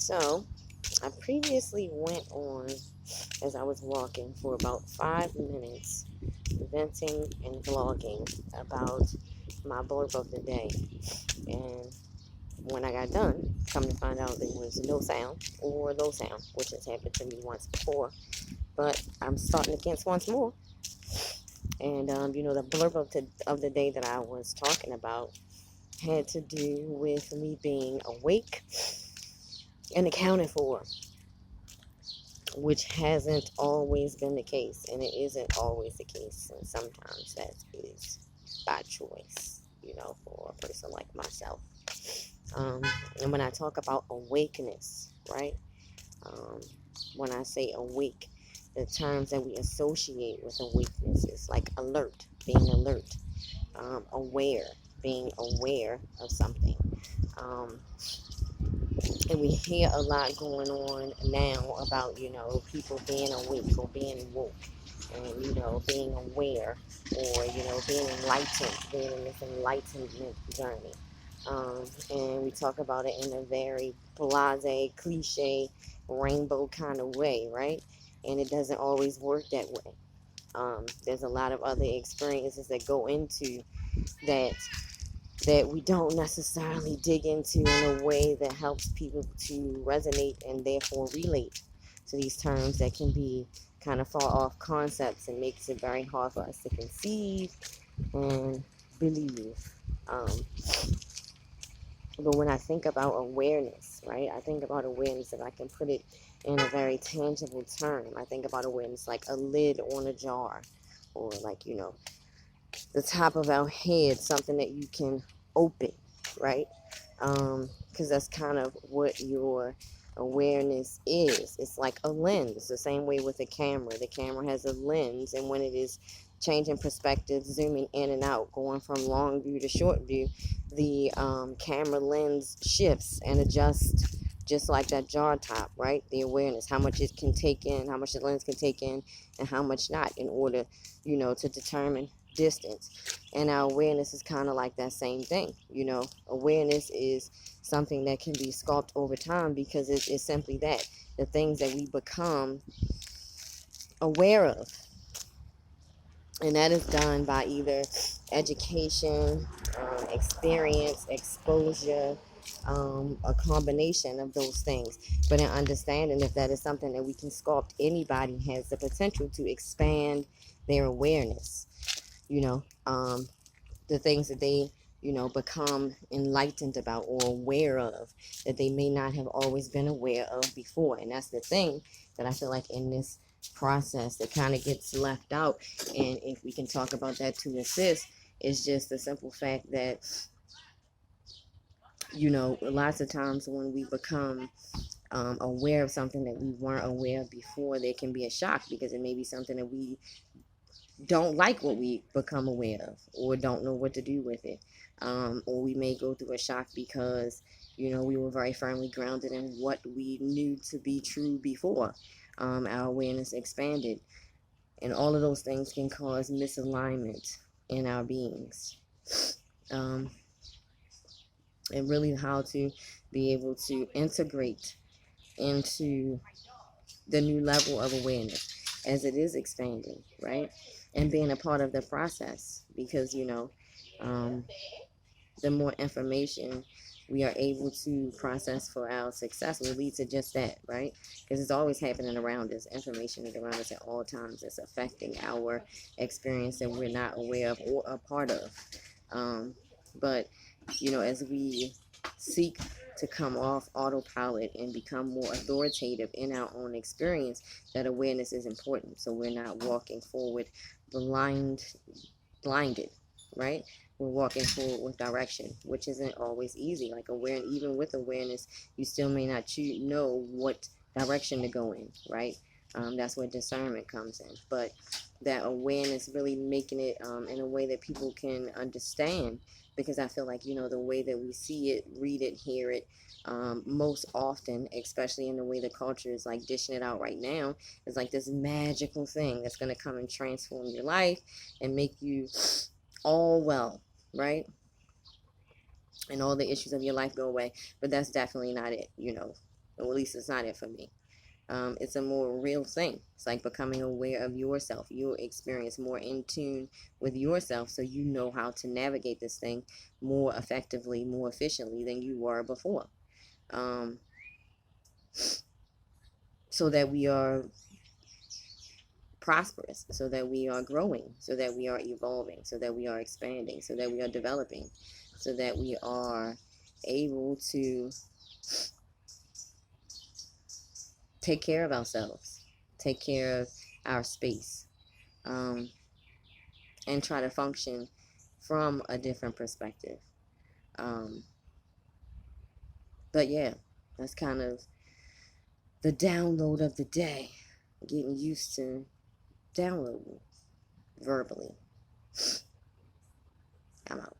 So, I previously went on as I was walking for about 5 minutes, venting and vlogging about my blurb of the day. And when I got done, come to find out there was no sound or low sound, which has happened to me once before. But I'm starting against once more. And, the blurb of the day that I was talking about had to do with me being awake and accounted for, which hasn't always been the case, and it isn't always the case, and sometimes that is by choice, for a person like myself. Um, and when I talk about awakeness, right? Um, when I say awake, the terms that we associate with awakeness is like alert, being alert, aware, being aware of something. Um, and we hear a lot going on now about people being awake or being woke, and being aware, or being enlightened, being in this enlightenment journey. And we talk about it in a very blase, cliche, rainbow kind of way, right? And it doesn't always work that way. There's a lot of other experiences that go into that we don't necessarily dig into in a way that helps people to resonate and therefore relate to these terms that can be kind of far off concepts and makes it very hard for us to conceive and believe. Um, but when I think about awareness, right, I think about awareness, if I can put it in a very tangible term. I think about awareness like a lid on a jar, or like, the top of our head, something that you can open, right? Because that's kind of what your awareness is. It's like a lens, the same way with a camera. The camera has a lens, and when it is changing perspective, zooming in and out, going from long view to short view, the camera lens shifts and adjusts just like that jar top, right? The awareness, how much it can take in, how much the lens can take in, and how much not, in order, to determine distance. And our awareness is kind of like that same thing. Awareness is something that can be sculpted over time, because it's simply that, the things that we become aware of. And that is done by either education, experience, exposure, a combination of those things. But in understanding if that is something that we can sculpt, anybody has the potential to expand their awareness. you know um, the things that they become enlightened about or aware of, that they may not have always been aware of before. And that's the thing that I feel like in this process that kind of gets left out. And if we can talk about that to assist, is just the simple fact that lots of times when we become aware of something that we weren't aware of before, there can be a shock, because it may be something that we don't like what we become aware of, or don't know what to do with it. Or we may go through a shock because, we were very firmly grounded in what we knew to be true before. Our awareness expanded. And all of those things can cause misalignment in our beings. Um, and really how to be able to integrate into the new level of awareness as it is expanding, right? And being a part of the process, because um, the more information we are able to process for our success will lead to just that, right? Because it's always happening around us. Information is around us at all times. It's affecting our experience that we're not aware of or a part of. But as we seek to come off autopilot and become more authoritative in our own experience, that awareness is important. So we're not walking forward blinded, right? We're walking forward with direction, which isn't always easy. Like even with awareness, you still may not know what direction to go in, right? That's where discernment comes in. But that awareness, really making it in a way that people can understand, because I feel like the way that we see it, read it, hear it, most often, especially in the way the culture is like dishing it out right now, is like this magical thing that's going to come and transform your life and make you all well, right? And all the issues of your life go away. But that's definitely not it. Or at least it's not it for me. It's a more real thing. It's like becoming aware of yourself, your experience, more in tune with yourself, so you know how to navigate this thing more effectively, more efficiently than you were before. Um, so that we are prosperous, so that we are growing, so that we are evolving, so that we are expanding, so that we are developing, so that we are able to take care of ourselves, take care of our space, um, and try to function from a different perspective. Um, but yeah, that's kind of the download of the day. Getting used to downloading verbally. I'm out.